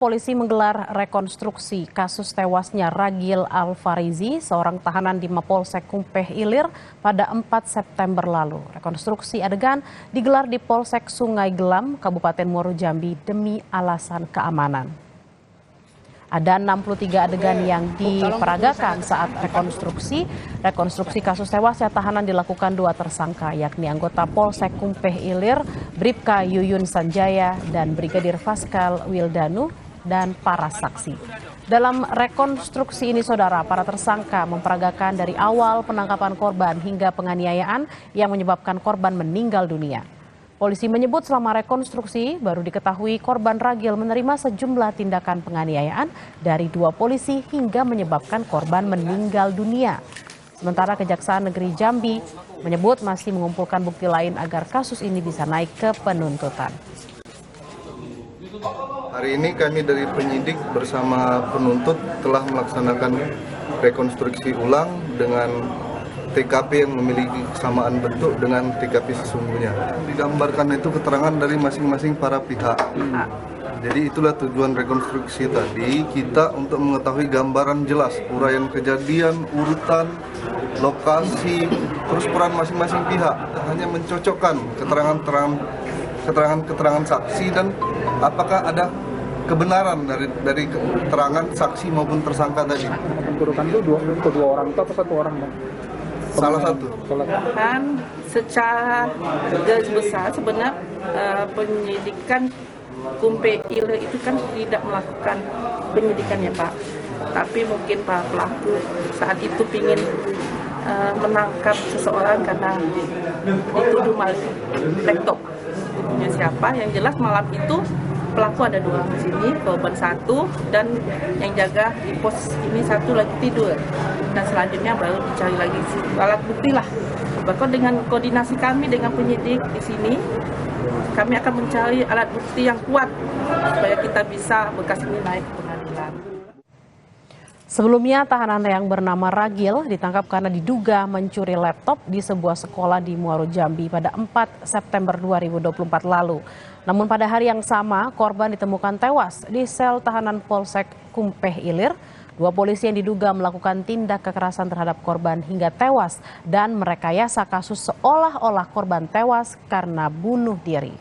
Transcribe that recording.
Polisi menggelar rekonstruksi kasus tewasnya Ragil Alfarizi, seorang tahanan di Mapolsek Kumpeh Ilir pada 4 September lalu. Rekonstruksi adegan digelar di Polsek Sungai Gelam, Kabupaten Muaro Jambi demi alasan keamanan. Ada 63 adegan yang diperagakan saat rekonstruksi. Rekonstruksi kasus tewasnya tahanan dilakukan dua tersangka, yakni anggota Polsek Kumpeh Ilir, Bribka Yuyun Sanjaya, dan Brigadir Faskal Wildanu, dan para saksi. Dalam rekonstruksi ini, saudara, para tersangka memperagakan dari awal penangkapan korban hingga penganiayaan yang menyebabkan korban meninggal dunia. Polisi menyebut selama rekonstruksi baru diketahui korban Ragil menerima sejumlah tindakan penganiayaan dari dua polisi hingga menyebabkan korban meninggal dunia. Sementara Kejaksaan Negeri Jambi menyebut masih mengumpulkan bukti lain agar kasus ini bisa naik ke penuntutan. Hari ini kami dari penyidik bersama penuntut telah melaksanakan rekonstruksi ulang dengan TKP yang memiliki kesamaan bentuk dengan TKP sesungguhnya. Digambarkan itu keterangan dari masing-masing para pihak. Jadi itulah tujuan rekonstruksi tadi, kita untuk mengetahui gambaran jelas uraian kejadian, urutan, lokasi, terus peran masing-masing pihak. Hanya mencocokkan keterangan saksi dan apakah ada kebenaran dari keterangan saksi maupun tersangka tadi. Urutan itu dua orang atau satu orang, Bang? Salah satu. Kan secara garis besar sebenarnya penyidikan Kumpeh Ilir itu kan tidak melakukan penyidikannya, Pak. Tapi mungkin Pak pelaku saat itu ingin menangkap seseorang karena dituduh maling laptop. Punya siapa? Yang jelas malam itu pelaku ada dua di sini, korban satu dan yang jaga di pos ini satu lagi tidur. Dan selanjutnya baru dicari lagi alat bukti lah. Bahkan dengan koordinasi kami dengan penyidik di sini, kami akan mencari alat bukti yang kuat supaya kita bisa berkas ini naik ke pengadilan. Sebelumnya, tahanan yang bernama Ragil ditangkap karena diduga mencuri laptop di sebuah sekolah di Muaro Jambi pada 4 September 2024 lalu. Namun pada hari yang sama, korban ditemukan tewas di sel tahanan Polsek Kumpeh Ilir. Dua polisi yang diduga melakukan tindak kekerasan terhadap korban hingga tewas dan merekayasa kasus seolah-olah korban tewas karena bunuh diri.